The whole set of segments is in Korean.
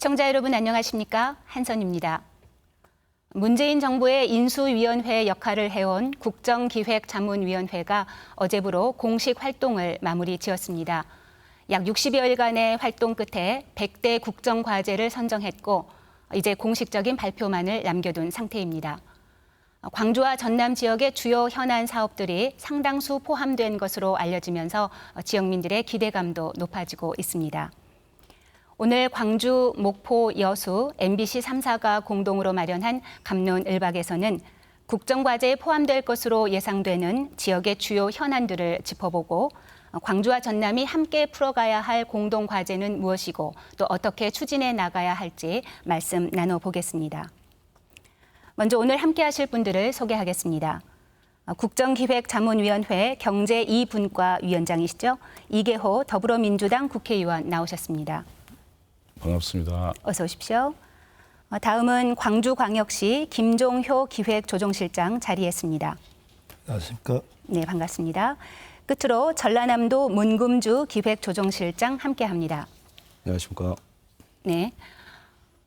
시청자 여러분 안녕하십니까? 한선입니다. 문재인 정부의 인수위원회 역할을 해온 국정기획자문위원회가 어제부로 공식 활동을 마무리 지었습니다. 약 60여일간의 활동 끝에 100대 국정과제를 선정했고 이제 공식적인 발표만을 남겨둔 상태입니다. 광주와 전남 지역의 주요 현안 사업들이 상당수 포함된 것으로 알려지면서 지역민들의 기대감도 높아지고 있습니다. 오늘 광주, 목포, 여수, MBC 3사가 공동으로 마련한 감론 1박에서는 국정과제에 포함될 것으로 예상되는 지역의 주요 현안들을 짚어보고 광주와 전남이 함께 풀어가야 할 공동과제는 무엇이고 또 어떻게 추진해 나가야 할지 말씀 나눠보겠습니다. 먼저 오늘 함께 하실 분들을 소개하겠습니다. 국정기획자문위원회 경제 2분과 위원장이시죠. 이계호 더불어민주당 국회의원 나오셨습니다. 반갑습니다. 어서 오십시오. 다음은 광주광역시 김종효 기획조정실장 자리했습니다. 안녕하십니까. 네, 반갑습니다. 끝으로 전라남도 문금주 기획조정실장 함께합니다. 안녕하십니까. 네.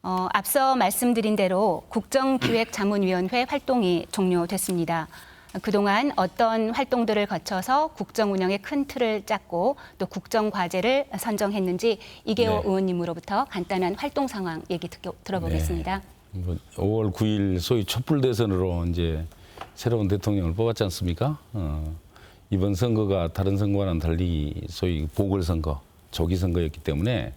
앞서 말씀드린 대로 국정기획자문위원회 활동이 종료됐습니다. 그동안 어떤 활동들을 거쳐서 국정 운영의 큰 틀을 짰고 또 국정 과제를 선정했는지 이계호 의원님으로부터 간단한 활동 상황 얘기 들어보겠습니다. 5월 9일 소위 촛불 대선으로 이제 새로운 대통령을 뽑았지 않습니까? 이번 선거가 다른 선거와는 달리 소위 보궐선거, 조기선거였기 때문에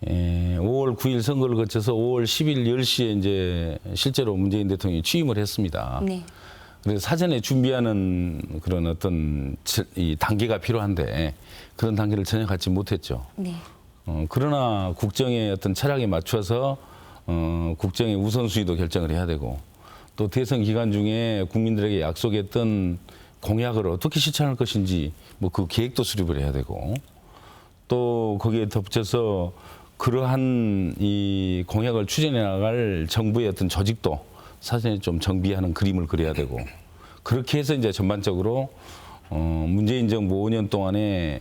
5월 9일 선거를 거쳐서 5월 10일 10시에 이제 실제로 문재인 대통령이 취임을 했습니다. 네. 그래서 사전에 준비하는 그런 어떤 이 단계가 필요한데 그런 단계를 전혀 갖지 못했죠. 네. 그러나 국정의 어떤 철학에 맞춰서 국정의 우선순위도 결정을 해야 되고 또 대선 기간 중에 국민들에게 약속했던 공약을 어떻게 실천할 것인지 뭐 그 계획도 수립을 해야 되고 또 거기에 덧붙여서 그러한 이 공약을 추진해 나갈 정부의 어떤 조직도 사전에 좀 정비하는 그림을 그려야 되고 그렇게 해서 이제 전반적으로 문재인 정부 5년 동안에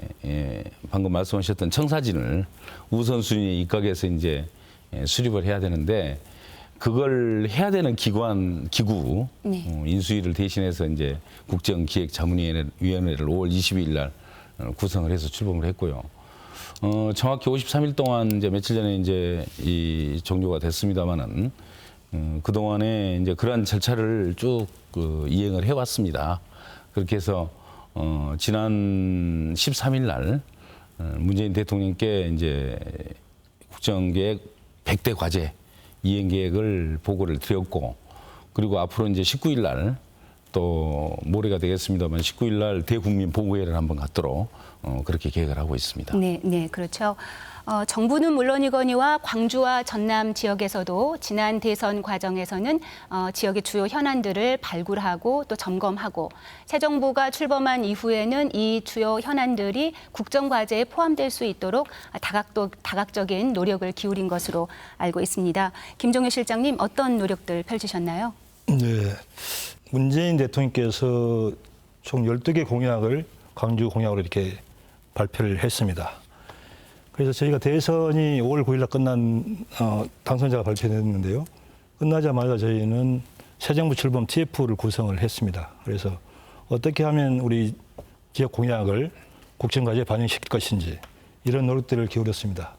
방금 말씀하셨던 청사진을 우선순위에 입각해서 이제 수립을 해야 되는데 그걸 해야 되는 기구 네. 인수위를 대신해서 이제 국정기획자문위원회를 5월 22일 날 구성을 해서 출범을 했고요. 정확히 53일 동안 이제 며칠 전에 이제 이 종료가 됐습니다만은 그동안에 이제 그러한 절차를 쭉 이행을 해왔습니다. 그렇게 해서 지난 13일 날 문재인 대통령께 이제 국정계획 100대 과제 이행 계획을 보고를 드렸고 그리고 앞으로 이제 19일 날 또 모레가 되겠습니다만 19일 날 대국민 보고회를 한번 갖도록 그렇게 계획을 하고 있습니다. 네, 네, 그렇죠. 정부는 물론이거니와 광주와 전남 지역에서도 지난 대선 과정에서는 지역의 주요 현안들을 발굴하고 또 점검하고 새 정부가 출범한 이후에는 이 주요 현안들이 국정과제에 포함될 수 있도록 다각적인 노력을 기울인 것으로 알고 있습니다. 김종효 실장님 어떤 노력들 펼치셨나요? 네. 문재인 대통령께서 총 12개 공약을 광주 공약으로 이렇게 발표를 했습니다. 그래서 저희가 대선이 5월 9일 날 끝난 당선자가 발표됐는데요. 끝나자마자 저희는 새 정부 출범 TF를 구성을 했습니다. 그래서 어떻게 하면 우리 지역 공약을 국정과제에 반영시킬 것인지 이런 노력들을 기울였습니다.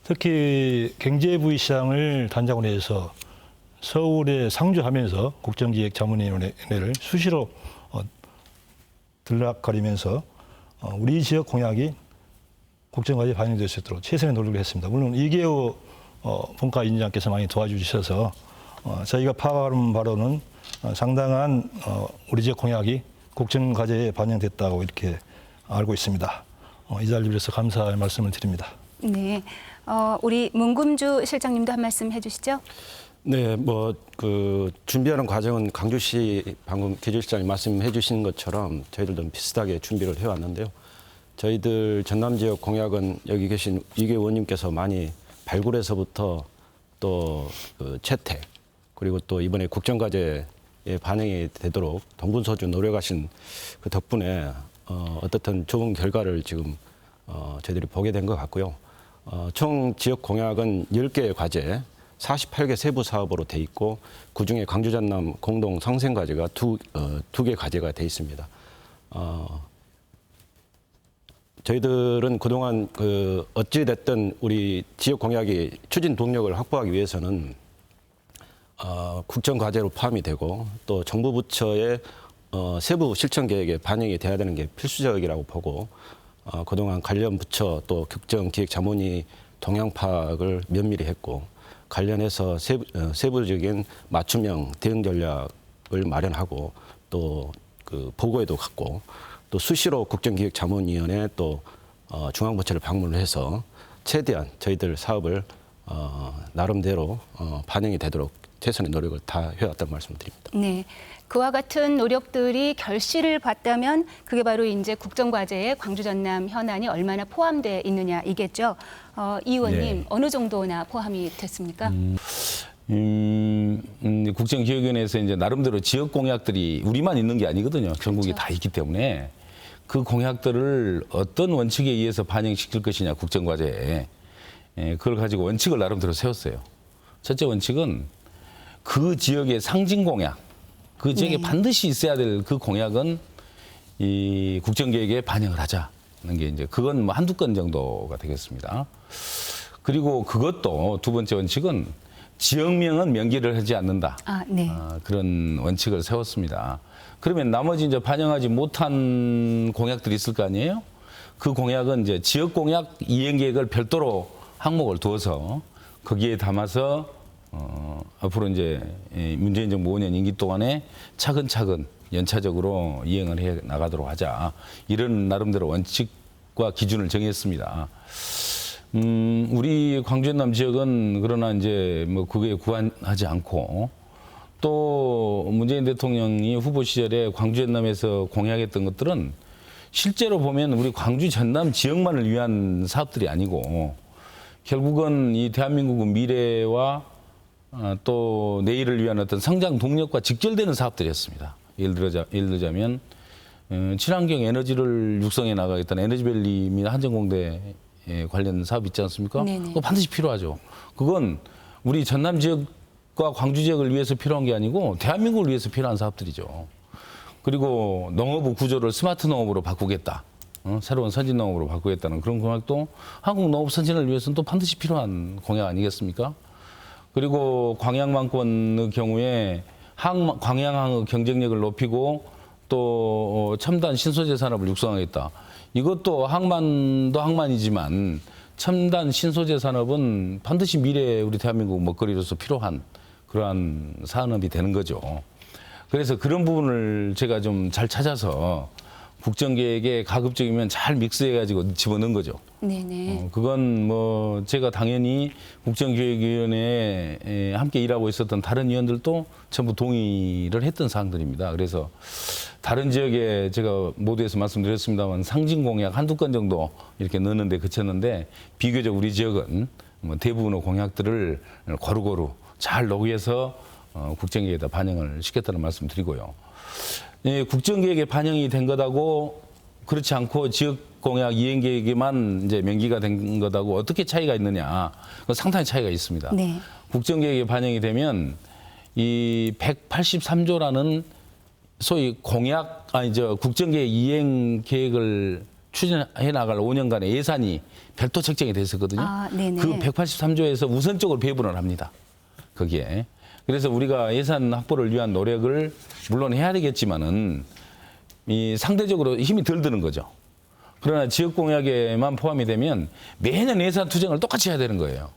특히 경제부의시장을 단장으로 해서 서울에 상주하면서 국정기획자문위원회를 수시로 들락거리면서 우리 지역 공약이 국정과제에 반영될 수 있도록 최선의 노력을 했습니다. 물론 이계호 본과위원장께서 많이 도와주셔서 저희가 파악하는 바로는 상당한 우리 지역 공약이 국정과제에 반영됐다고 이렇게 알고 있습니다. 이 자리를 빌어서 감사의 말씀을 드립니다. 네, 우리 문금주 실장님도 한 말씀 해주시죠. 네, 준비하는 과정은 광주시 방금 기조실장이 말씀해 주신 것처럼 저희들도 비슷하게 준비를 해왔는데요. 저희들 전남 지역 공약은 여기 계신 이계 의원님께서 많이 발굴해서부터 또 채택 그리고 또 이번에 국정과제에 반영이 되도록 동분서주 노력하신 그 덕분에 어떻든 좋은 결과를 지금 저희들이 보게 된 것 같고요. 총 지역 공약은 10개의 과제, 48개 세부 사업으로 돼 있고 그중에 광주 전남 공동 성생 과제가 두 개 과제가 돼 있습니다. 저희들은 그동안 어찌 됐든 우리 지역 공약이 추진 동력을 확보하기 위해서는 국정 과제로 포함이 되고 또 정부 부처의 세부 실천 계획에 반영이 돼야 되는 게 필수적이라고 보고 그동안 관련 부처 또 국정기획자문위 동향 파악을 면밀히 했고 관련해서 세부적인 맞춤형 대응 전략을 마련하고 또 그 보고에도 갔고 또 수시로 국정기획자문위원회 또 중앙부처를 방문을 해서 최대한 저희들 사업을 나름대로 반영이 되도록 최선의 노력을 다 해왔다는 말씀을 드립니다. 네. 그와 같은 노력들이 결실을 봤다면 그게 바로 이제 국정과제에 광주 전남 현안이 얼마나 포함되어 있느냐 이겠죠. 이 의원님 네. 어느 정도나 포함이 됐습니까? 국정기획위원회에서 이제 나름대로 지역 공약들이 우리만 있는 게 아니거든요. 전국에 다 있기 때문에 그 공약들을 어떤 원칙에 의해서 반영시킬 것이냐 국정과제에 그걸 가지고 원칙을 나름대로 세웠어요. 첫째 원칙은 그 지역의 상징 공약, 그 지역에 네. 반드시 있어야 될 그 공약은 이 국정계획에 반영을 하자는 게 이제 그건 뭐 한두 건 정도가 되겠습니다. 그리고 그것도 두 번째 원칙은 지역명은 명기를 하지 않는다. 네. 그런 원칙을 세웠습니다. 그러면 나머지 이제 반영하지 못한 공약들이 있을 거 아니에요? 그 공약은 이제 지역 공약 이행 계획을 별도로 항목을 두어서 거기에 담아서 앞으로 이제 문재인 정부 5년 임기 동안에 차근차근 연차적으로 이행을 해 나가도록 하자. 이런 나름대로 원칙과 기준을 정했습니다. 우리 광주 전남 지역은 그러나 이제 뭐 그거에 구안하지 않고 또 문재인 대통령이 후보 시절에 광주 전남에서 공약했던 것들은 실제로 보면 우리 광주 전남 지역만을 위한 사업들이 아니고 결국은 이 대한민국의 미래와 또 내일을 위한 어떤 성장 동력과 직결되는 사업들이었습니다. 예를 들자면 친환경 에너지를 육성해 나가겠다는 에너지밸리 및 한전공대 관련 사업 있지 않습니까? 네네. 그거 반드시 필요하죠. 그건 우리 전남 지역과 광주 지역을 위해서 필요한 게 아니고 대한민국을 위해서 필요한 사업들이죠. 그리고 농업 구조를 스마트 농업으로 바꾸겠다. 새로운 선진 농업으로 바꾸겠다는 그런 공약도 한국 농업 선진을 위해서는 또 반드시 필요한 공약 아니겠습니까? 그리고 광양만권의 경우에 광양항의 경쟁력을 높이고 또 첨단 신소재 산업을 육성하겠다. 이것도 항만도 항만이지만 첨단 신소재 산업은 반드시 미래에 우리 대한민국 먹거리로서 필요한 그러한 산업이 되는 거죠. 그래서 그런 부분을 제가 좀 잘 찾아서 국정계획에 가급적이면 잘 믹스해가지고 집어넣은 거죠. 네네. 그건 뭐 제가 당연히 국정기획위원회에 함께 일하고 있었던 다른 위원들도 전부 동의를 했던 사항들입니다. 그래서 다른 지역에 제가 모두에서 말씀드렸습니다만 상징 공약 한두 건 정도 이렇게 넣는데 그쳤는데 비교적 우리 지역은 뭐 대부분의 공약들을 고루고루 잘 녹여서 국정계획에다 반영을 시켰다는 말씀 드리고요. 국정계획에 반영이 된 것하고 그렇지 않고 지역공약 이행계획에만 이제 명기가 된 것하고 어떻게 차이가 있느냐. 상당히 차이가 있습니다. 네. 국정계획에 반영이 되면 이 183조라는 소위 국정계획 이행계획을 추진해 나갈 5년간의 예산이 별도 책정이 돼 있었거든요. 네네. 그 183조에서 우선적으로 배분을 합니다. 거기에. 그래서 우리가 예산 확보를 위한 노력을 물론 해야 되겠지만은 이 상대적으로 힘이 덜 드는 거죠. 그러나 지역 공약에만 포함이 되면 매년 예산 투쟁을 똑같이 해야 되는 거예요.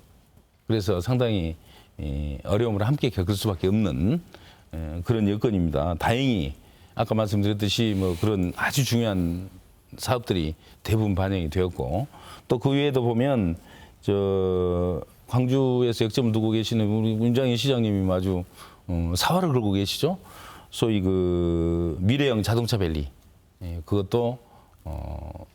그래서 상당히 어려움을 함께 겪을 수밖에 없는 그런 여건입니다. 다행히 아까 말씀드렸듯이 뭐 그런 아주 중요한 사업들이 대부분 반영이 되었고 또 그 외에도 보면 광주에서 역점을 두고 계시는 우리 문장희 시장님이 아주 사활을 걸고 계시죠. 소위 그 미래형 자동차 밸리 그것도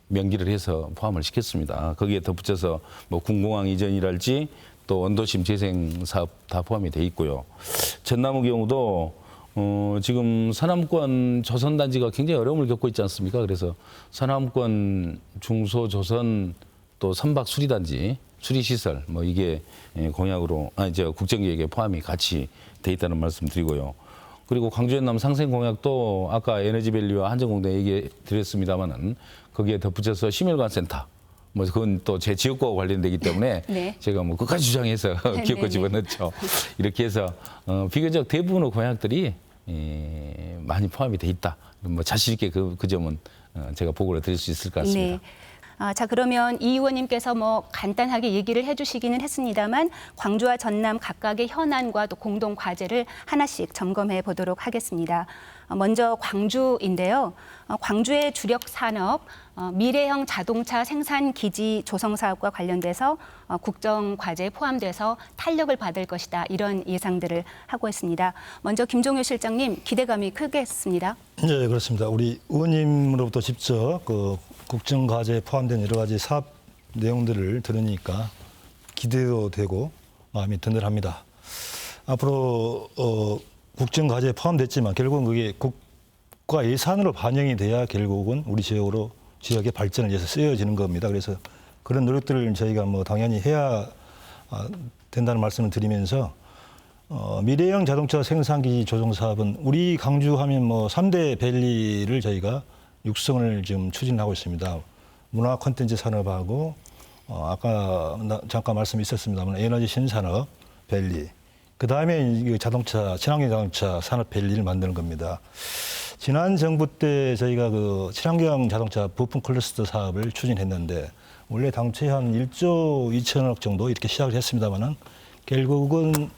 명기를 해서 포함을 시켰습니다. 거기에 덧붙여서 뭐 군공항 이전이랄지 또 원도심 재생 사업 다 포함이 돼 있고요. 전남의 경우도 지금 서남권 조선단지가 굉장히 어려움을 겪고 있지 않습니까? 그래서 서남권 중소조선 또 선박 수리단지 수리시설 뭐 이게 공약으로 국정기획에 포함이 같이 돼 있다는 말씀 드리고요. 그리고 광주 연남 상생 공약도 아까 에너지밸리와 한전공대 얘기 드렸습니다마는 거기에 덧붙여서 심혈관센터 뭐 그건 또 제 지역과 관련되기 때문에 네. 제가 뭐 끝까지 주장해서 기업과 집어넣죠. 이렇게 해서 비교적 대부분의 공약들이 많이 포함이 돼 있다. 뭐 자신 있게 그 점은 제가 보고를 드릴 수 있을 것 같습니다. 네. 자, 그러면 이 의원님께서 뭐 간단하게 얘기를 해주시기는 했습니다만 광주와 전남 각각의 현안과 또 공동 과제를 하나씩 점검해 보도록 하겠습니다. 먼저 광주인데요. 광주의 주력 산업 미래형 자동차 생산 기지 조성 사업과 관련돼서 국정 과제에 포함돼서 탄력을 받을 것이다. 이런 예상들을 하고 있습니다. 먼저 김종효 실장님 기대감이 크겠습니다. 네, 그렇습니다. 우리 의원님으로부터 직접 그 국정 과제에 포함된 여러 가지 사업 내용들을 들으니까 기대도 되고 마음이 든든합니다. 앞으로 국정 과제에 포함됐지만 결국은 그게 국가 예산으로 반영이 돼야 결국은 우리 지역의 발전을 위해서 쓰여지는 겁니다. 그래서 그런 노력들을 저희가 뭐 당연히 해야 된다는 말씀을 드리면서 미래형 자동차 생산기지 조성 사업은 우리 강주하면 뭐 3대 밸리를 저희가 육성을 지금 추진하고 있습니다. 문화 콘텐츠 산업하고 아까 잠깐 말씀이 있었습니다만 에너지 신산업 밸리, 그 다음에 자동차 친환경 자동차 산업 밸리를 만드는 겁니다. 지난 정부 때 저희가 그 친환경 자동차 부품 클러스터 사업을 추진했는데 원래 당초에 한 1조 2천억 정도 이렇게 시작을 했습니다만은 결국은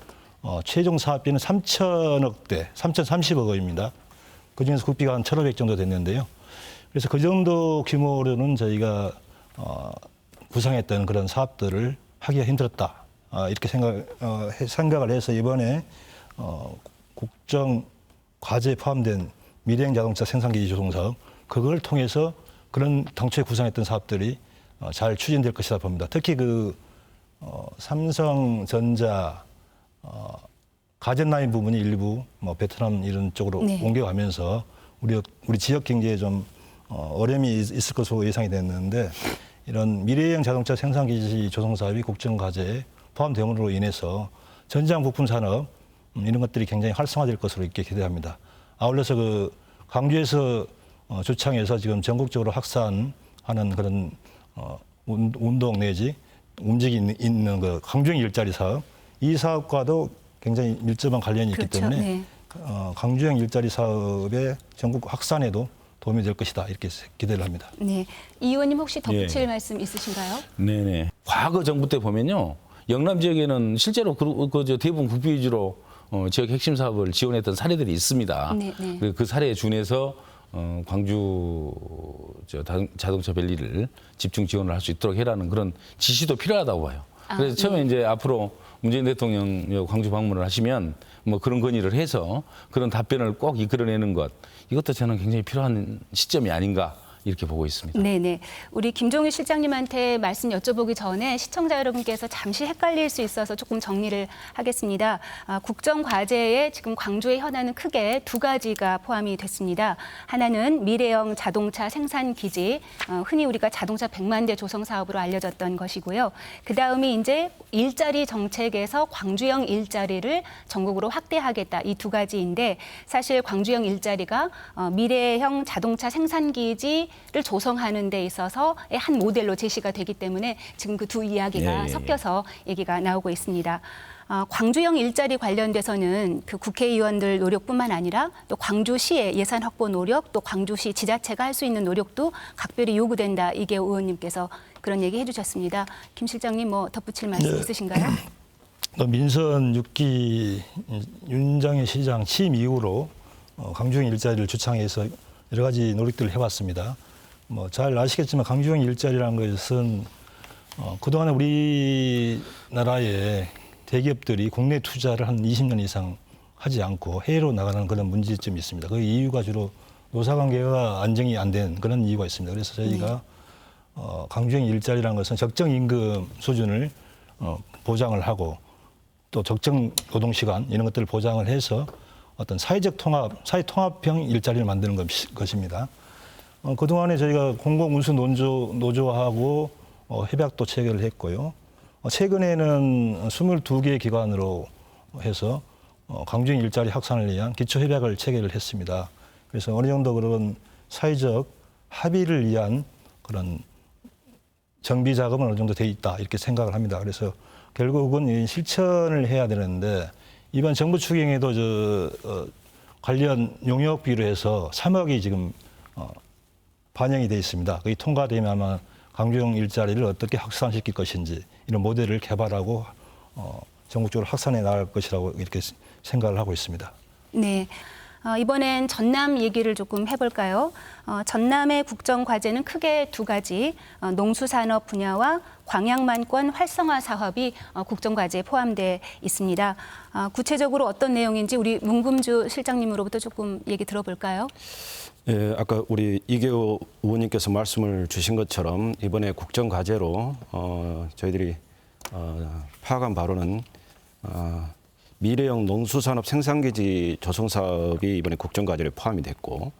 최종 사업비는 3천억대, 3,030억 원입니다. 그중에서 국비가 한 1,500 정도 됐는데요. 그래서 그 정도 규모로는 저희가 구상했던 그런 사업들을 하기가 힘들었다. 이렇게 생각을 해서 이번에 국정 과제에 포함된 미래형 자동차 생산기지 조성 사업, 그걸 통해서 그런 당초에 구상했던 사업들이 잘 추진될 것이다 봅니다. 특히 그 삼성전자 가전라인 부분이 일부 뭐 베트남 이런 쪽으로 네. 옮겨가면서 우리 지역 경제에 좀 어려움이 있을 것으로 예상이 됐는데 이런 미래형 자동차 생산기지 조성 사업이 국정 과제에 포함됨으로 인해서 전장 부품 산업 이런 것들이 굉장히 활성화될 것으로 이렇게 기대합니다. 아울러서 그 광주에서 주창해서 지금 전국적으로 확산하는 그런 운동 내지 움직이 있는 그 광주형 일자리 사업, 이 사업과도 굉장히 밀접한 관련이 있기 그렇죠. 때문에 네. 광주형 일자리 사업의 전국 확산에도 도움이 될 것이다 이렇게 기대를 합니다. 네. 이 의원님 혹시 덧붙일 말씀 있으신가요? 네네. 과거 정부 때 보면요, 영남 지역에는 실제로 대부분 국비 위주로 지역 핵심 사업을 지원했던 사례들이 있습니다. 네, 네. 그 사례에 준해서 광주 자동차 밸리를 집중 지원을 할 수 있도록 해라는 그런 지시도 필요하다고 봐요. 그래서 처음에 이제 앞으로 문재인 대통령 광주 방문을 하시면 뭐 그런 건의를 해서 그런 답변을 꼭 이끌어내는 것, 이것도 저는 굉장히 필요한 시점이 아닌가 이렇게 보고 있습니다. 네네. 우리 김종희 실장님한테 말씀 여쭤보기 전에 시청자 여러분께서 잠시 헷갈릴 수 있어서 조금 정리를 하겠습니다. 국정 과제에 지금 광주의 현안은 크게 두 가지가 포함이 됐습니다. 하나는 미래형 자동차 생산 기지, 흔히 우리가 자동차 100만 대 조성 사업으로 알려졌던 것이고요. 그 다음이 이제 일자리 정책에서 광주형 일자리를 전국으로 확대하겠다, 이 두 가지인데 사실 광주형 일자리가 미래형 자동차 생산 기지 를 조성하는 데 있어서의 한 모델로 제시가 되기 때문에 지금 그 두 이야기가 예. 섞여서 얘기가 나오고 있습니다. 광주형 일자리 관련돼서는 그 국회의원들 노력뿐만 아니라 또 광주시의 예산 확보 노력, 또 광주시 지자체가 할 수 있는 노력도 각별히 요구된다. 이게 의원님께서 그런 얘기 해주셨습니다. 김 실장님 뭐 덧붙일 말씀 네. 있으신가요? 민선 6기 윤장현 시장 취임 이후로 광주형 일자리를 주창해서 여러 가지 노력들을 해왔습니다. 뭐 잘 아시겠지만 광주형 일자리라는 것은 그동안 우리나라의 대기업들이 국내 투자를 한 20년 이상 하지 않고 해외로 나가는 그런 문제점이 있습니다. 그 이유가 주로 노사관계가 안정이 안 된 그런 이유가 있습니다. 그래서 저희가 광주형 일자리라는 것은 적정 임금 수준을 보장을 하고 또 적정 노동시간 이런 것들을 보장을 해서 어떤 사회적 통합, 사회 통합형 일자리를 만드는 것입니다. 그동안에 저희가 공공운수 노조하고 협약도 체결을 했고요. 최근에는 22개 기관으로 해서 강주행 일자리 확산을 위한 기초협약을 체결을 했습니다. 그래서 어느 정도 그런 사회적 합의를 위한 그런 정비 작업은 어느 정도 돼 있다 이렇게 생각을 합니다. 그래서 결국은 이 실천을 해야 되는데 이번 정부 추경에도 관련 용역비로 해서 3억이 지금 반영이 돼 있습니다. 그게 통과되면 아마 강주용 일자리를 어떻게 확산시킬 것인지 이런 모델을 개발하고 전국적으로 확산해 나갈 것이라고 이렇게 생각을 하고 있습니다. 네. 이번엔 전남 얘기를 조금 해볼까요? 전남의 국정 과제는 크게 두 가지, 농수산업 분야와 광양만권 활성화 사업이 국정 과제에 포함돼 있습니다. 구체적으로 어떤 내용인지 우리 문금주 실장님으로부터 조금 얘기 들어볼까요? 예, 아까 우리 이계호 의원님께서 말씀을 주신 것처럼 이번에 국정 과제로 저희들이 파악한 바로는 미래형 농수산업 생산기지 조성 사업이 이번에 국정과제에 포함이 됐고,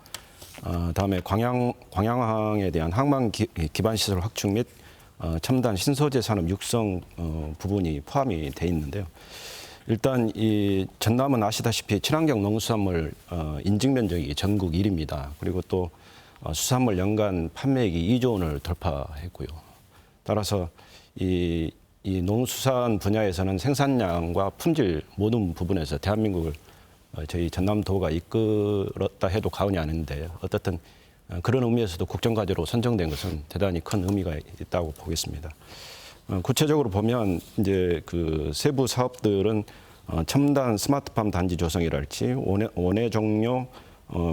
다음에 광양항에 대한 항만 기반 시설 확충 및 첨단 신소재 산업 육성 부분이 포함이 돼 있는데요. 일단 이 전남은 아시다시피 친환경 농수산물 인증 면적이 전국 1위입니다. 그리고 또 수산물 연간 판매액이 2조 원을 돌파했고요. 따라서 이 농수산 분야에서는 생산량과 품질 모든 부분에서 대한민국을 저희 전남도가 이끌었다 해도 과언이 아닌데 어떻든 그런 의미에서도 국정과제로 선정된 것은 대단히 큰 의미가 있다고 보겠습니다. 구체적으로 보면 이제 그 세부 사업들은 첨단 스마트팜 단지 조성이랄지 원예 종료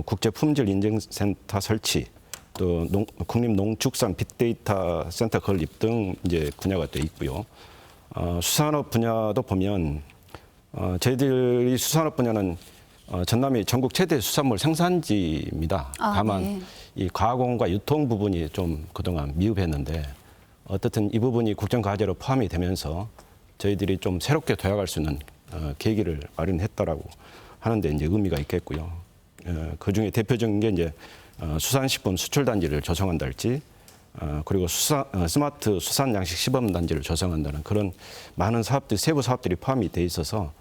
국제 품질 인증센터 설치, 또 국립농축산 빅데이터 센터 건립 등 이제 분야가 또 있고요. 수산업 분야도 보면 저희들이 수산업 분야는 전남이 전국 최대 수산물 생산지입니다. 다만 네. 이 가공과 유통 부분이 좀 그동안 미흡했는데 어떻든 이 부분이 국정과제로 포함이 되면서 저희들이 좀 새롭게 도약할 수 있는 계기를 마련했다라고 하는데 이제 의미가 있겠고요. 그 중에 대표적인 게 이제 수산식품 수출단지를 조성한달지, 그리고 스마트 수산양식 시범단지를 조성한다는 그런 많은 사업들, 세부 사업들이 포함이 돼 있어서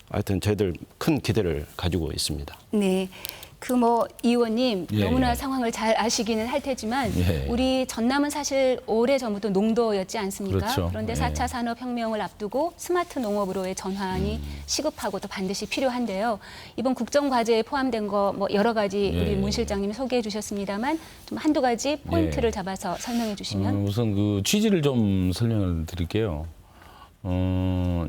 하여튼 저희들 큰 기대를 가지고 있습니다. 네. 이 의원님 예, 너무나 예. 상황을 잘 아시기는 할 테지만 예. 우리 전남은 사실 오래전부터 농도였지 않습니까? 그렇죠. 그런데 예. 4차 산업혁명을 앞두고 스마트 농업으로의 전환이 시급하고 또 반드시 필요한데요. 이번 국정과제에 포함된 거 여러 가지 예. 우리 문 실장님이 소개해 주셨습니다만 좀 한두 가지 포인트를 예. 잡아서 설명해 주시면. 우선 그 취지를 좀 설명을 드릴게요.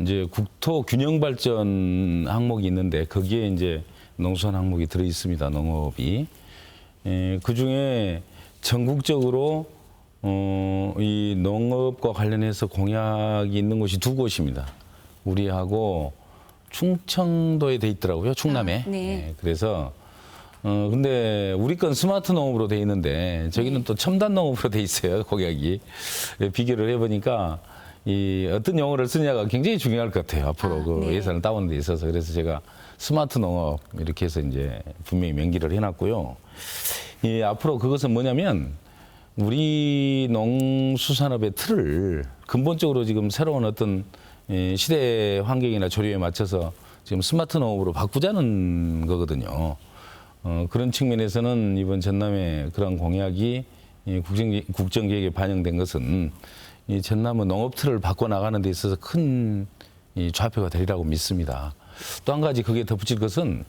이제 국토 균형 발전 항목이 있는데 거기에 이제 농수산 항목이 들어 있습니다. 농업이. 그 중에 전국적으로 이 농업과 관련해서 공약이 있는 곳이 두 곳입니다. 우리하고 충청도에 돼 있더라고요. 충남에. 네. 그래서 근데 우리 건 스마트 농업으로 돼 있는데 저기는 또 첨단 농업으로 돼 있어요. 공약이. 비교를 해보니까 이 어떤 용어를 쓰냐가 굉장히 중요할 것 같아요. 앞으로 그 네. 예산을 따오는 데 있어서. 그래서 제가 스마트 농업 이렇게 해서 이제 분명히 명기를 해놨고요. 이 앞으로 그것은 뭐냐면 우리 농수산업의 틀을 근본적으로 지금 새로운 어떤 시대 환경이나 조류에 맞춰서 지금 스마트 농업으로 바꾸자는 거거든요. 그런 측면에서는 이번 전남의 그런 공약이 국정계획에 반영된 것은 이 전남은 농업 틀을 바꿔나가는 데 있어서 큰 좌표가 되리라고 믿습니다. 또 한 가지 거기에 덧붙일 것은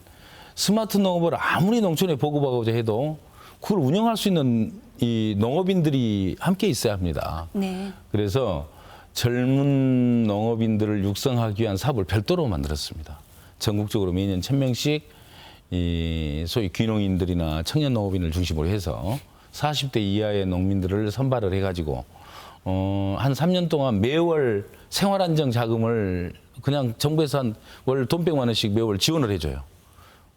스마트 농업을 아무리 농촌에 보급하고자 해도 그걸 운영할 수 있는 이 농업인들이 함께 있어야 합니다. 네. 그래서 젊은 농업인들을 육성하기 위한 사업을 별도로 만들었습니다. 전국적으로 매년 1,000명씩 이 소위 귀농인들이나 청년 농업인을 중심으로 해서 40대 이하의 농민들을 선발을 해가지고 한 3년 동안 매월 생활안정 자금을 그냥 정부에서 한 월 돈 100만 원씩 매월 지원을 해줘요.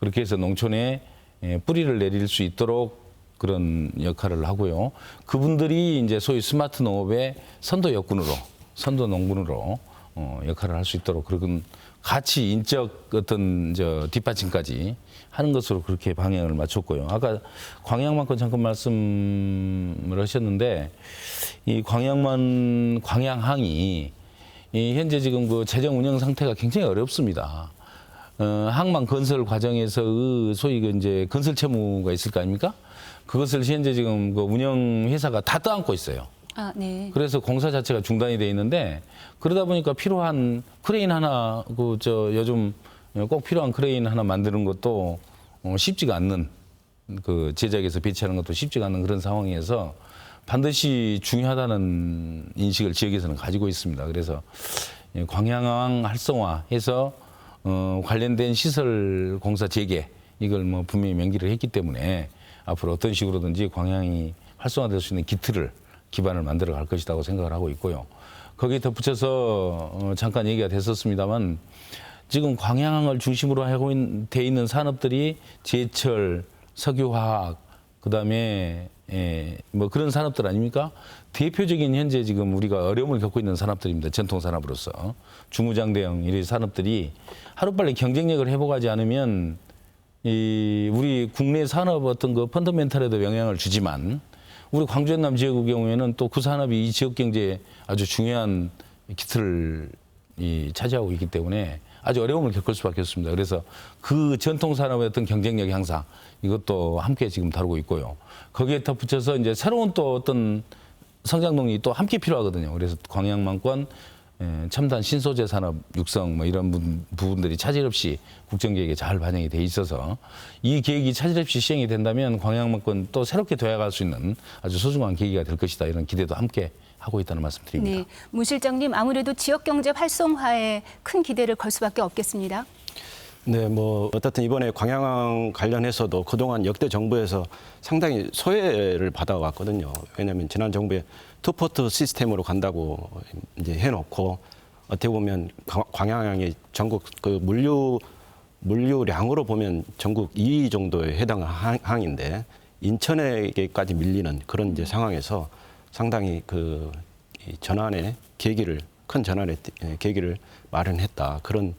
그렇게 해서 농촌에 뿌리를 내릴 수 있도록 그런 역할을 하고요. 그분들이 이제 소위 스마트 농업의 선도 역군으로, 선도 농군으로 역할을 할 수 있도록 그런 같이 인적 어떤 뒷받침까지 하는 것으로 그렇게 방향을 맞췄고요. 아까 광양만권 잠깐 말씀을 하셨는데 이 광양항이 이 현재 지금 그 재정 운영 상태가 굉장히 어렵습니다. 항만 건설 과정에서 소위 그 이제 건설 채무가 있을 거 아닙니까? 그것을 현재 지금 그 운영 회사가 다 떠안고 있어요. 아, 네. 그래서 공사 자체가 중단이 돼 있는데 그러다 보니까 필요한 크레인 하나 요즘 꼭 필요한 크레인 하나 만드는 것도 쉽지가 않는 그 제작에서 배치하는 것도 쉽지가 않는 그런 상황에서 반드시 중요하다는 인식을 지역에서는 가지고 있습니다. 그래서 광양항 활성화해서 관련된 시설 공사 재개 이걸 뭐 분명히 명기를 했기 때문에 앞으로 어떤 식으로든지 광양이 활성화될 수 있는 기반을 만들어 갈 것이라고 생각을 하고 있고요. 거기에 덧붙여서 잠깐 얘기가 됐었습니다만 지금 광양항을 중심으로 하고 돼 있는 산업들이 제철, 석유화학, 그다음에 뭐 그런 산업들 아닙니까? 대표적인 현재 지금 우리가 어려움을 겪고 있는 산업들입니다. 전통 산업으로서 중무장대형 이런 산업들이 하루빨리 경쟁력을 회복하지 않으면 우리 국내 산업 어떤 그 펀더멘탈에도 영향을 주지만 우리 광주 전남 지역의 경우에는 또 그 산업이 이 지역 경제에 아주 중요한 기틀을 차지하고 있기 때문에 아주 어려움을 겪을 수밖에 없습니다. 그래서 그 전통 산업의 어떤 경쟁력 향상 이것도 함께 지금 다루고 있고요. 거기에 덧붙여서 이제 새로운 또 어떤 성장 동력이 또 함께 필요하거든요. 그래서 광양망권 첨단 신소재 산업 육성 뭐 이런 부분들이 차질 없이 국정계획에 잘 반영이 돼 있어서 이 계획이 차질 없이 시행이 된다면 광양망권 또 새롭게 되어갈 수 있는 아주 소중한 계기가 될 것이다 이런 기대도 함께 하고 있다는 말씀드립니다. 네, 문 실장님 아무래도 지역 경제 활성화에 큰 기대를 걸 수밖에 없겠습니다. 네, 뭐 어떻든 이번에 광양항 관련해서도 그동안 역대 정부에서 상당히 소외를 받아왔거든요. 왜냐하면 지난 정부에 투포트 시스템으로 간다고 이제 해놓고 어떻게 보면 광양항이 전국 그 물류량으로 보면 전국 2위 정도에 해당하는 항인데 인천에게까지 밀리는 그런 이제 상황에서 상당히 그 전환의 계기를 큰 전환의 계기를 마련했다 그런.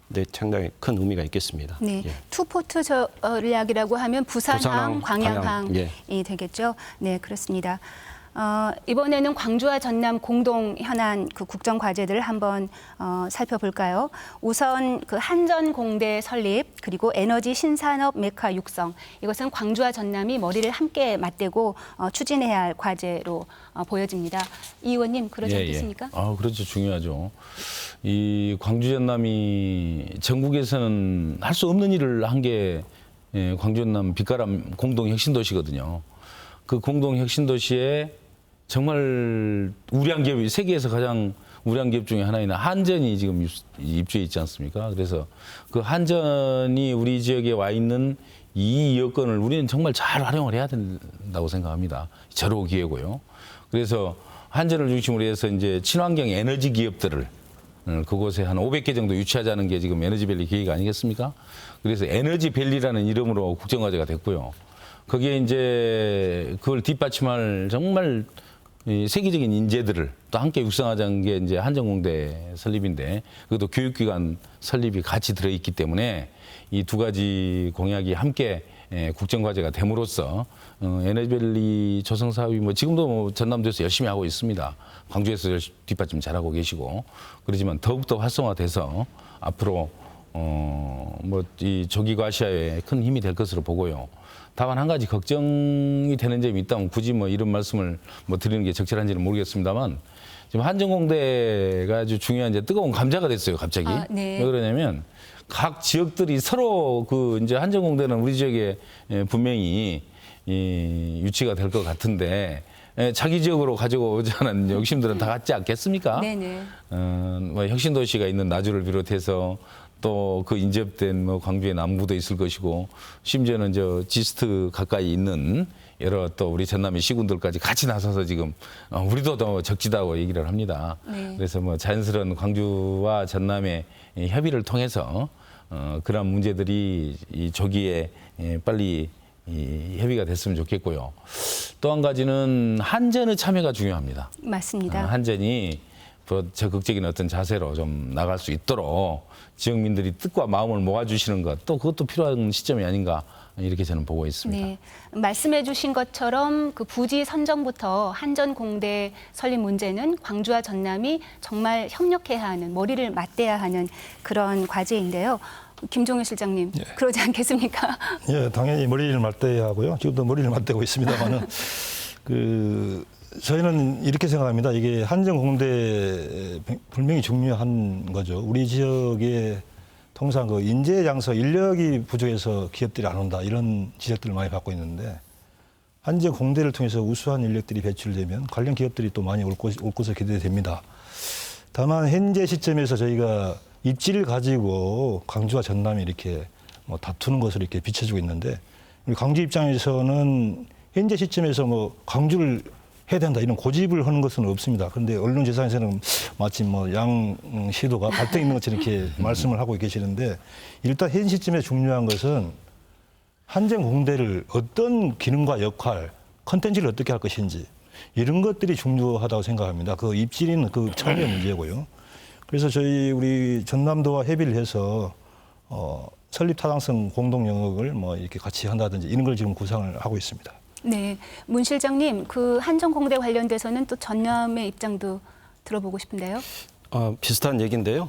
네, 상당히 큰 의미가 있겠습니다. 네, 예. 투포트 전략이라고 하면 부산항, 광양항이 예. 되겠죠. 네, 그렇습니다. 이번에는 광주와 전남 공동 현안 그 국정 과제들을 한번 살펴볼까요? 우선 그 한전공대 설립 그리고 에너지 신산업 메카 육성 이것은 광주와 전남이 머리를 함께 맞대고 추진해야 할 과제로 보여집니다. 이 의원님 그러지 않겠습니까? 아, 그렇죠. 중요하죠. 이 광주 전남이 전국에서는 할 수 없는 일을 한 게 광주 전남 빛가람 공동 혁신도시거든요. 그 공동 혁신도시에 정말 우량 기업이 세계에서 가장 우량 기업 중에 하나인 한전이 지금 입주해 있지 않습니까? 그래서 그 한전이 우리 지역에 와 있는 이 여건을 우리는 정말 잘 활용을 해야 된다고 생각합니다. 절호 기회고요. 그래서 한전을 중심으로 해서 이제 친환경 에너지 기업들을 그곳에 한 500개 정도 유치하자는 게 지금 에너지밸리 계획 아니겠습니까? 그래서 에너지밸리라는 이름으로 국정과제가 됐고요. 거기에 이제 그걸 뒷받침할 정말 세계적인 인재들을 또 함께 육성하자는 게 이제 한전공대 설립인데 그것도 교육기관 설립이 같이 들어있기 때문에 이 두 가지 공약이 함께 국정과제가 됨으로써 에너지밸리 조성 사업이 뭐 지금도 뭐 전남도에서 열심히 하고 있습니다. 광주에서 뒷받침 잘하고 계시고 그렇지만 더욱더 활성화돼서 앞으로 뭐 이 조기과시화에 큰 힘이 될 것으로 보고요. 다만 한 가지 걱정이 되는 점이 있다면 굳이 뭐 이런 말씀을 뭐 드리는 게 적절한지는 모르겠습니다만 지금 한전공대가 아주 중요한 이제 뜨거운 감자가 됐어요, 갑자기. 네. 왜 그러냐면 각 지역들이 서로 그 이제 한전공대는 우리 지역에 분명히 유치가 될 것 같은데 자기 지역으로 가지고 오자는 욕심들은 다 같지 않겠습니까? 네네. 뭐 혁신도시가 있는 나주를 비롯해서 또 그 인접된 뭐 광주의 남구도 있을 것이고 심지어는 저 지스트 가까이 있는 여러 또 우리 전남의 시군들까지 같이 나서서 지금 우리도 더 적지다고 얘기를 합니다. 네. 그래서 뭐 자연스러운 광주와 전남의 협의를 통해서 그런 문제들이 이 조기에 빨리 협의가 됐으면 좋겠고요. 또 한 가지는 한전의 참여가 중요합니다. 맞습니다. 한전이 적극적인 어떤 자세로 좀 나갈 수 있도록 지역민들이 뜻과 마음을 모아주시는 것, 또 그것도 필요한 시점이 아닌가 이렇게 저는 보고 있습니다. 네, 말씀해 주신 것처럼 그 부지 선정부터 한전공대 설립 문제는 광주와 전남이 정말 협력해야 하는, 머리를 맞대야 하는 그런 과제인데요. 김종일 실장님, 그러지 않겠습니까? 예, 당연히 머리를 맞대야 하고요. 지금도 머리를 맞대고 있습니다만은 저희는 이렇게 생각합니다. 이게 한전공대 분명히 중요한 거죠. 우리 지역에 통상 그 인재 장소 인력이 부족해서 기업들이 안 온다 이런 지적들을 많이 받고 있는데 한전공대를 통해서 우수한 인력들이 배출되면 관련 기업들이 또 많이 올 것으로 기대됩니다. 다만 현재 시점에서 저희가 입지를 가지고 광주와 전남이 이렇게 뭐 다투는 것으로 이렇게 비춰지고 있는데 우리 광주 입장에서는 현재 시점에서 뭐 광주를 해야 된다 이런 고집을 하는 것은 없습니다. 그런데 언론재산에서는 마치 뭐 양 시도가 갈등 있는 것처럼 이렇게 말씀을 하고 계시는데 일단 현 시점에 중요한 것은 한전공대를 어떤 기능과 역할, 컨텐츠를 어떻게 할 것인지 이런 것들이 중요하다고 생각합니다. 그 입지는 그 처음의 문제고요. 그래서 우리 전남도와 협의를 해서 설립 타당성 공동 영역을 뭐 이렇게 같이 한다든지 이런 걸 지금 구상을 하고 있습니다. 네, 문 실장님, 그 한전공대 관련돼서는 또 전남의 입장도 들어보고 싶은데요. 비슷한 얘기인데요.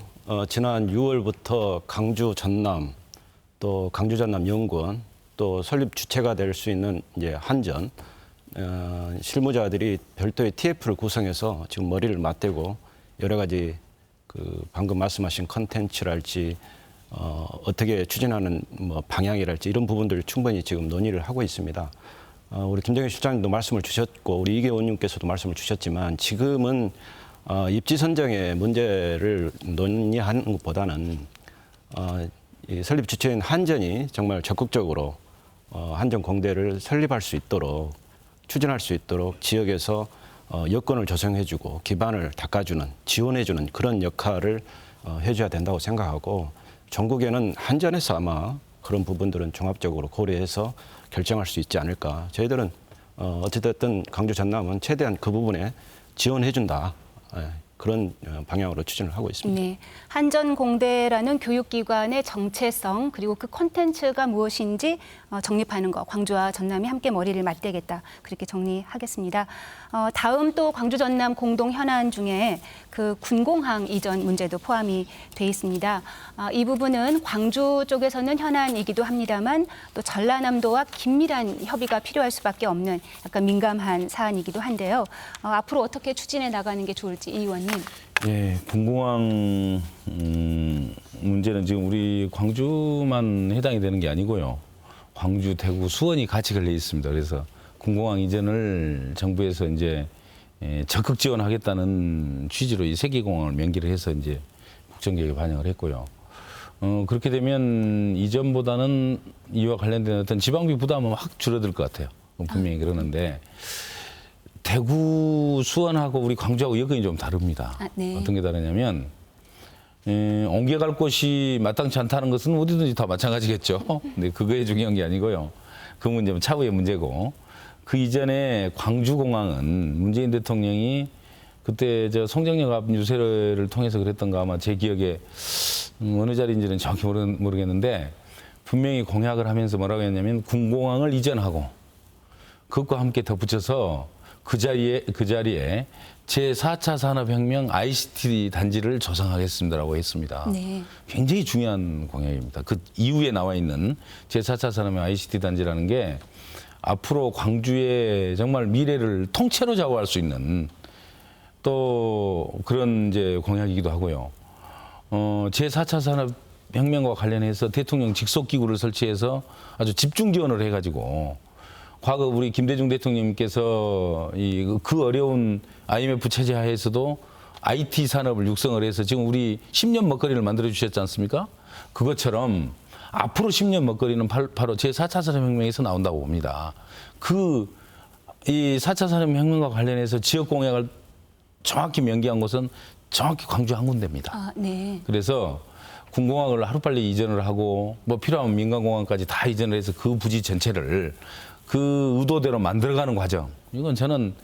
지난 6월부터 강주 전남 또 강주 전남 연구원 또 설립 주체가 될 수 있는 이제 한전 실무자들이 별도의 TF를 구성해서 지금 머리를 맞대고 여러 가지 그 방금 말씀하신 컨텐츠랄지 어떻게 추진하는 뭐 방향이랄지 이런 부분들을 충분히 지금 논의를 하고 있습니다. 우리 김정일 실장님도 말씀을 주셨고 우리 이계 의원님께서도 말씀을 주셨지만 지금은 입지 선정의 문제를 논의하는 것보다는 이 설립 주체인 한전이 정말 적극적으로 한전공대를 설립할 수 있도록 추진할 수 있도록 지역에서 여건을 조성해주고 기반을 닦아주는 지원해주는 그런 역할을 해줘야 된다고 생각하고 전국에는 한전에서 아마 그런 부분들은 종합적으로 고려해서 결정할 수 있지 않을까. 저희들은 어찌됐든 강주 전남은 최대한 그 부분에 지원해준다. 그런 방향으로 추진을 하고 있습니다. 네, 한전공대라는 교육기관의 정체성 그리고 그 콘텐츠가 무엇인지 정립하는 것, 광주와 전남이 함께 머리를 맞대겠다 그렇게 정리하겠습니다. 다음 또 광주 전남 공동 현안 중에 그 군공항 이전 문제도 포함이 돼 있습니다. 이 부분은 광주 쪽에서는 현안이기도 합니다만 또 전라남도와 긴밀한 협의가 필요할 수밖에 없는 약간 민감한 사안이기도 한데요. 앞으로 어떻게 추진해 나가는 게 좋을지 이 의원님. 예, 군공항 문제는 지금 우리 광주만 해당이 되는 게 아니고요. 광주, 대구, 수원이 같이 걸려 있습니다. 그래서 군공항 이전을 정부에서 이제 적극 지원하겠다는 취지로 이 세계공항을 명기를 해서 이제 국정계획에 반영을 했고요. 그렇게 되면 이전보다는 이와 관련된 어떤 지방비 부담은 확 줄어들 것 같아요. 분명히 그러는데 대구, 수원하고 우리 광주하고 여건이 좀 다릅니다. 네. 어떤 게 다르냐면 옮겨갈 곳이 마땅치 않다는 것은 어디든지 다 마찬가지겠죠. 근데 그거에 중요한 게 아니고요. 그 문제는 차후의 문제고 그 이전에 광주공항은 문재인 대통령이 그때 저 송정역 앞 유세를 통해서 그랬던가 아마 제 기억에 어느 자리인지는 정확히 모르겠는데 분명히 공약을 하면서 뭐라고 했냐면 군공항을 이전하고 그것과 함께 덧붙여서 그 자리에 제4차 산업혁명 ICT 단지를 조성하겠습니다라고 했습니다. 네. 굉장히 중요한 공약입니다. 그 이후에 나와 있는 제4차 산업혁명 ICT 단지라는 게 앞으로 광주의 정말 미래를 통째로 좌우할 수 있는 또 그런 이제 공약이기도 하고요. 제4차 산업혁명과 관련해서 대통령 직속기구를 설치해서 아주 집중 지원을 해가지고 과거 우리 김대중 대통령님께서 그 어려운 IMF 체제 하에서도 IT 산업을 육성을 해서 지금 우리 10년 먹거리를 만들어 주셨지 않습니까? 그것처럼 앞으로 10년 먹거리는 바로 제4차 산업혁명에서 나온다고 봅니다. 이 4차 산업혁명과 관련해서 지역 공약을 정확히 명기한 곳은 정확히 광주 한 군데입니다. 네. 그래서 군공항을 하루빨리 이전을 하고 뭐 필요하면 민간공항까지 다 이전을 해서 그 부지 전체를 그 의도대로 만들어가는 과정. 이건 저는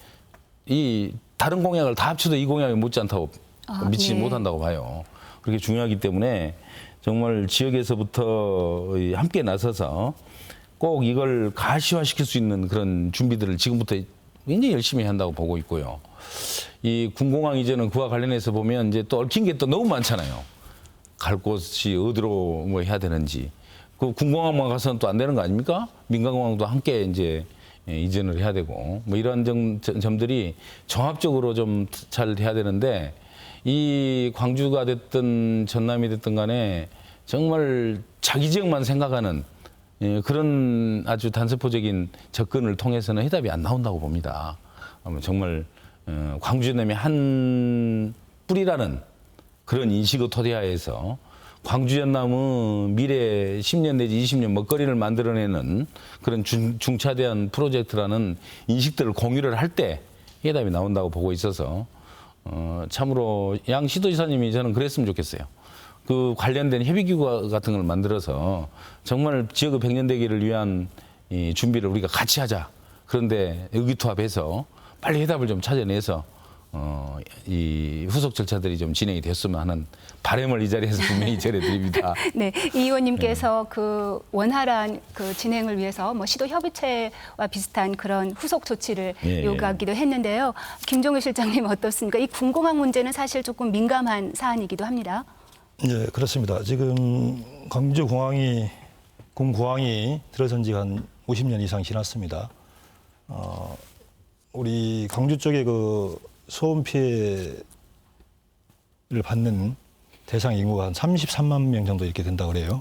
이 다른 공약을 다 합쳐도 이 공약에 못지않다고 미치지 네. 못한다고 봐요. 그렇게 중요하기 때문에 정말 지역에서부터 함께 나서서 꼭 이걸 가시화시킬 수 있는 그런 준비들을 지금부터 굉장히 열심히 한다고 보고 있고요. 이 군공항 이전은 그와 관련해서 보면 이제 또 얽힌 게 또 너무 많잖아요. 갈 곳이 어디로 뭐 해야 되는지. 그 군공항만 가서는 또 안 되는 거 아닙니까? 민간공항도 함께 이제 이전을 해야 되고 뭐 이런 점들이 종합적으로 좀 잘 해야 되는데 이 광주가 됐든 전남이 됐든 간에 정말 자기 지역만 생각하는 그런 아주 단서포적인 접근을 통해서는 해답이 안 나온다고 봅니다. 정말 광주 전남의 한 뿌리라는 그런 인식의 토대하에서 광주 전남은 미래 10년 내지 20년 먹거리를 만들어내는 그런 중차대한 프로젝트라는 인식들을 공유를 할 때 해답이 나온다고 보고 있어서 참으로 양 시도지사님이 저는 그랬으면 좋겠어요. 그 관련된 협의기구 같은 걸 만들어서 정말 지역의 백년대계를 위한 이 준비를 우리가 같이 하자. 그런데 의기투합해서 빨리 해답을 좀 찾아내서 이 후속 절차들이 좀 진행이 됐으면 하는 바람을 이 자리에서 분명히 전해드립니다. 네, 이 의원님께서 그 원활한 그 진행을 위해서 뭐 시도 협의체와 비슷한 그런 후속 조치를 요구하기도 했는데요. 김종일 실장님 어떻습니까? 이 군공항 문제는 사실 조금 민감한 사안이기도 합니다. 네, 그렇습니다. 지금 광주공항이 군공항이 들어선 지가 한 50년 이상 지났습니다. 우리 광주 쪽에 그 소음 피해를 받는 대상 인구가 한 33만 명 정도 이렇게 된다 그래요.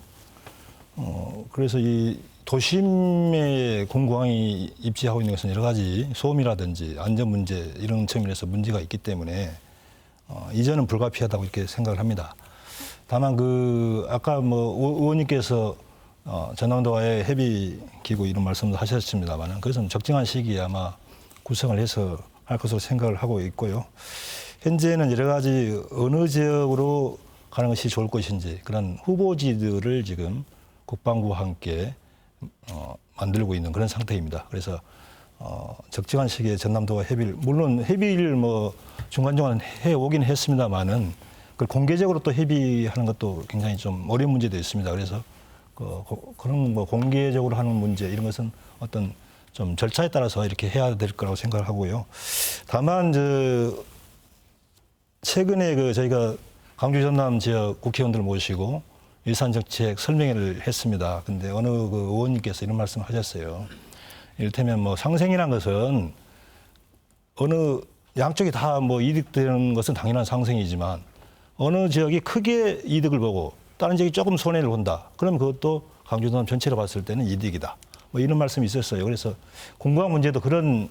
그래서 이 도심에 군공항이 입지하고 있는 것은 여러 가지 소음이라든지 안전 문제 이런 측면에서 문제가 있기 때문에 이전은 불가피하다고 이렇게 생각을 합니다. 다만 그 아까 뭐 의원님께서 전남도와의 협의 기구 이런 말씀도 하셨습니다만 그것은 적정한 시기에 아마 구성을 해서 할 것으로 생각을 하고 있고요. 현재는 여러 가지 어느 지역으로 가는 것이 좋을 것인지 그런 후보지들을 지금 국방부와 함께 만들고 있는 그런 상태입니다. 그래서 적정한 시기에 전남도와 협의를 물론 협의를 뭐 중간중간 해 오긴 했습니다만은 그걸 공개적으로 또 협의하는 것도 굉장히 좀 어려운 문제도 있습니다. 그래서 그런 뭐 공개적으로 하는 문제 이런 것은 어떤 좀 절차에 따라서 이렇게 해야 될 거라고 생각을 하고요. 다만 최근에 그 저희가 광주 전남 지역 국회의원들 모시고 일산정책 설명회를 했습니다. 근데 어느 그 의원님께서 이런 말씀을 하셨어요. 이를테면 뭐 상생이란 것은 어느 양쪽이 다 뭐 이득되는 것은 당연한 상생이지만 어느 지역이 크게 이득을 보고 다른 지역이 조금 손해를 본다. 그럼 그것도 광주 전남 전체로 봤을 때는 이득이다. 뭐 이런 말씀이 있었어요. 그래서 공공항 문제도 그런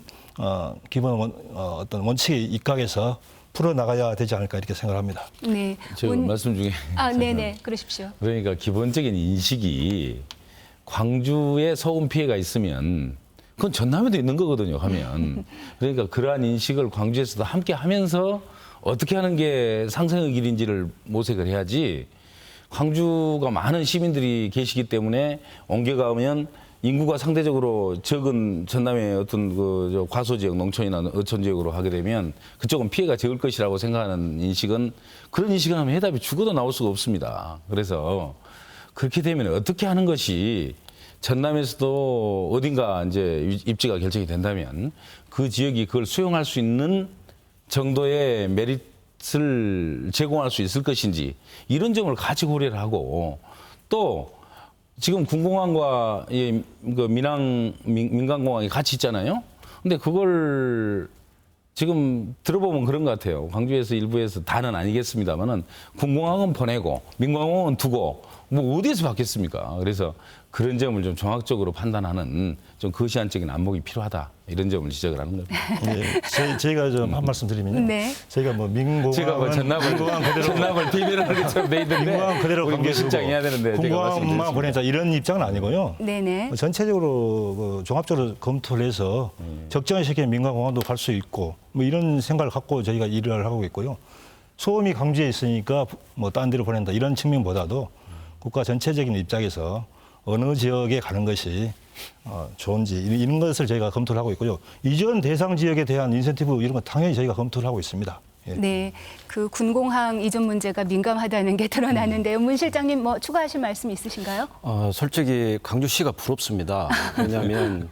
기본 어떤 원칙에 입각해서 풀어 나가야 되지 않을까 이렇게 생각합니다. 네. 저 말씀 중에 네네. 그러십시오. 그러니까 기본적인 인식이 광주에 소음 피해가 있으면 그건 전남에도 있는 거거든요. 하면 그러니까 그러한 인식을 광주에서도 함께 하면서 어떻게 하는 게 상생의 길인지를 모색을 해야지. 광주가 많은 시민들이 계시기 때문에 옮겨가면 인구가 상대적으로 적은 전남의 어떤 그 과소 지역, 농촌이나 어촌 지역으로 하게 되면 그쪽은 피해가 적을 것이라고 생각하는 인식은 그런 인식을 하면 해답이 죽어도 나올 수가 없습니다. 그래서 그렇게 되면 어떻게 하는 것이 전남에서도 어딘가 이제 입지가 결정이 된다면 그 지역이 그걸 수용할 수 있는 정도의 메리트를 제공할 수 있을 것인지 이런 점을 같이 고려를 하고 또 지금 군공항과 그 민간공항이 같이 있잖아요. 근데 그걸 지금 들어보면 그런 것 같아요. 광주에서 일부에서 다는 아니겠습니다만은 군공항은 보내고 민간공항은 두고 뭐 어디에서 받겠습니까? 그래서 그런 점을 좀 종합적으로 판단하는 좀 거시안적인 안목이 필요하다. 이런 점을 지적을 하는 겁니다. 네, 저희가 좀 한 말씀 드리면요. 네. 저희가 뭐 민공항은 제가 뭐 전남을 비밀하는 것처럼 돼 있는데 민공항 그대로 우리 실장이 해야 되는데 제가 군공항만 말씀드렸습니다. 보내자 이런 입장은 아니고요. 네네. 전체적으로 종합적으로 검토를 해서 적정한 시기에 민간공항도 갈 수 있고 뭐 이런 생각을 갖고 저희가 일을 하고 있고요. 소음이 광주에 있으니까 뭐 딴 데로 보낸다 이런 측면보다도 국가 전체적인 입장에서 어느 지역에 가는 것이 좋은지 이런 것을 저희가 검토를 하고 있고요. 이전 대상 지역에 대한 인센티브 이런 거 당연히 저희가 검토를 하고 있습니다. 예. 네, 그 군공항 이전 문제가 민감하다는 게 드러나는데요. 문 실장님 뭐 추가하실 말씀 있으신가요? 솔직히 강주시가 부럽습니다. 왜냐하면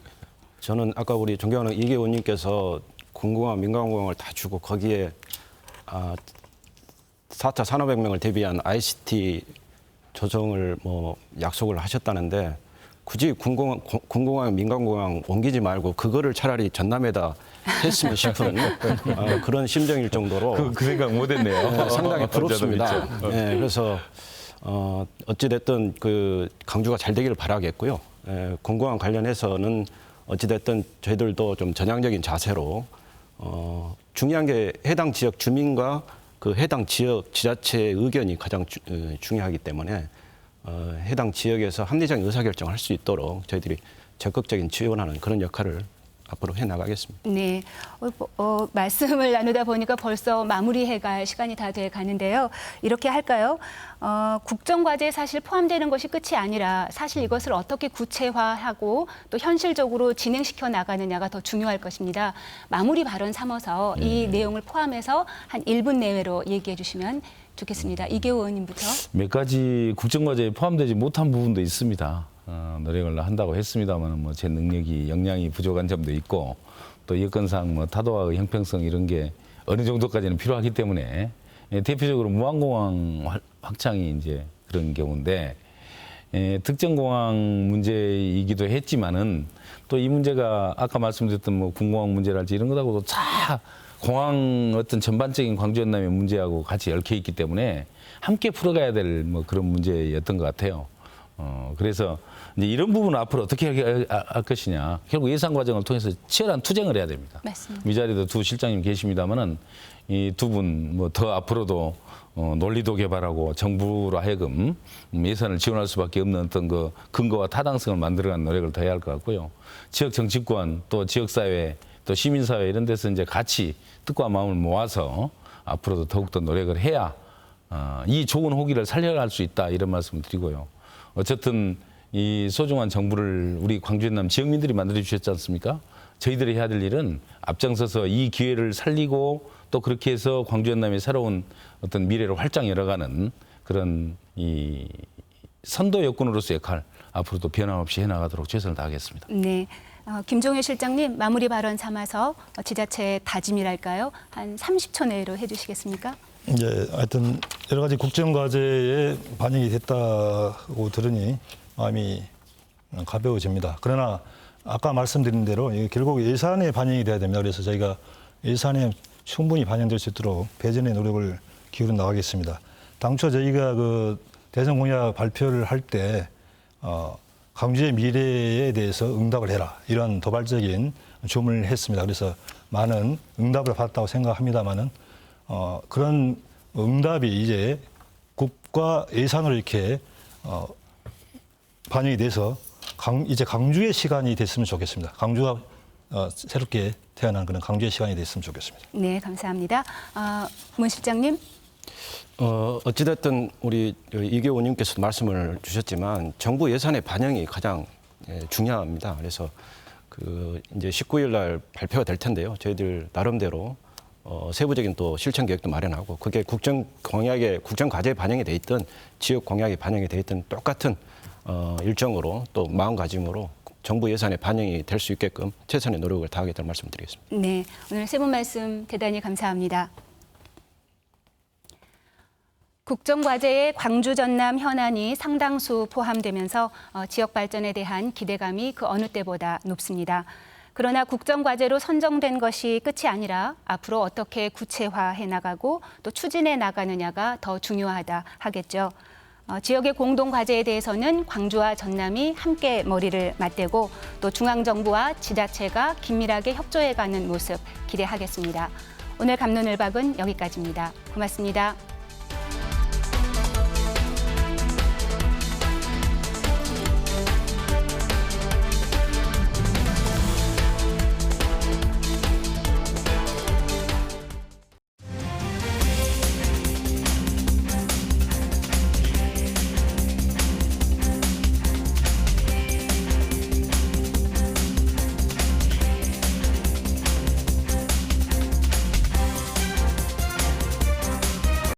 저는 아까 우리 존경하는 이계 의원님께서 군공항, 민간공항을 다 주고 거기에 4차 산업혁명을 대비한 ICT 조정을 뭐 약속을 하셨다는데 굳이 군공항, 민간공항 옮기지 말고 그거를 차라리 전남에다 했으면 싶은 그런 심정일 정도로 그 생각 못했네요. 상당히 부럽습니다. 저도 네, 그래서 어찌됐든 그 강주가 잘 되기를 바라겠고요. 공공항 관련해서는 어찌됐든 저희들도 좀 전향적인 자세로 중요한 게 해당 지역 주민과 그 해당 지역 지자체의 의견이 가장 중요하기 때문에 해당 지역에서 합리적인 의사결정을 할 수 있도록 저희들이 적극적인 지원하는 그런 역할을 앞으로 해나가겠습니다. 네, 말씀을 나누다 보니까 벌써 마무리해갈 시간이 다 돼 가는데요. 이렇게 할까요? 국정과제에 사실 포함되는 것이 끝이 아니라 사실 이것을 어떻게 구체화하고 또 현실적으로 진행시켜 나가느냐가 더 중요할 것입니다. 마무리 발언 삼아서 이 내용을 포함해서 한 1분 내외로 얘기해 주시면 좋겠습니다. 이계호 의원님부터. 몇 가지 국정과제에 포함되지 못한 부분도 있습니다. 노력을 한다고 했습니다만 뭐 제 능력이 역량이 부족한 점도 있고 또 여건상 뭐 타도와 형평성 이런 게 어느 정도까지는 필요하기 때문에 대표적으로 무한공항 확장이 이제 그런 경우인데 특정 공항 문제이기도 했지만은 또 이 문제가 아까 말씀드렸던 뭐 군공항 문제랄지 이런 것하고도 다 공항 어떤 전반적인 광주 전남의 문제하고 같이 얽혀 있기 때문에 함께 풀어가야 될 뭐 그런 문제였던 것 같아요. 그래서 이제 이런 부분은 앞으로 어떻게 할 것이냐. 결국 예산 과정을 통해서 치열한 투쟁을 해야 됩니다. 맞습니다. 이 자리에도 두 실장님 계십니다만은 이 두 분 뭐 더 앞으로도 논리도 개발하고 정부로 하여금 예산을 지원할 수밖에 없는 어떤 그 근거와 타당성을 만들어가는 노력을 더 해야 할 것 같고요. 지역 정치권 또 지역사회 또 시민사회 이런 데서 이제 같이 뜻과 마음을 모아서 앞으로도 더욱더 노력을 해야 이 좋은 호기를 살려갈 수 있다 이런 말씀을 드리고요. 어쨌든 이 소중한 정부를 우리 광주 전남 지역민들이 만들어 주셨지 않습니까? 저희들이 해야 될 일은 앞장서서 이 기회를 살리고 또 그렇게 해서 광주 전남의 새로운 어떤 미래를 활짝 열어가는 그런 이 선도 여건으로서 역할 앞으로도 변함없이 해나가도록 최선을 다하겠습니다. 네. 김종혜 실장님 마무리 발언 삼아서 지자체의 다짐이랄까요? 한 30초 내로 해주시겠습니까? 이제 하여튼 여러 가지 국정과제에 반영이 됐다고 들으니 마음이 가벼워집니다. 그러나 아까 말씀드린 대로 결국 예산에 반영이 돼야 됩니다. 그래서 저희가 예산에 충분히 반영될 수 있도록 배전의 노력을 기울여 나가겠습니다. 당초 저희가 그 대선 공약 발표를 할 때 광주의 미래에 대해서 응답을 해라 이런 도발적인 주문을 했습니다. 그래서 많은 응답을 받았다고 생각합니다만은 그런 응답이 이제 국가 예산으로 이렇게 반영이 돼서 이제 강주의 시간이 됐으면 좋겠습니다. 강주가 새롭게 태어난 그런 강주의 시간이 됐으면 좋겠습니다. 네, 감사합니다. 문 실장님. 어찌됐든 우리 이계 의원님께서도 말씀을 주셨지만 정부 예산의 반영이 가장 중요합니다. 그래서 그 이제 19일 날 발표가 될 텐데요. 저희들 나름대로 세부적인 또 실천 계획도 마련하고 그게 국정 공약에 국정 과제에 반영이 돼 있든 지역 공약에 반영이 돼 있든 똑같은 일정으로 또 마음가짐으로 정부 예산에 반영이 될 수 있게끔 최선의 노력을 다하겠다는 말씀드리겠습니다. 네, 오늘 세 분 말씀 대단히 감사합니다. 국정과제에 광주 전남 현안이 상당수 포함되면서 지역 발전에 대한 기대감이 그 어느 때보다 높습니다. 그러나 국정과제로 선정된 것이 끝이 아니라 앞으로 어떻게 구체화해 나가고 또 추진해 나가느냐가 더 중요하다 하겠죠. 지역의 공동과제에 대해서는 광주와 전남이 함께 머리를 맞대고 또 중앙정부와 지자체가 긴밀하게 협조해가는 모습 기대하겠습니다. 오늘 갑론을박은 여기까지입니다. 고맙습니다.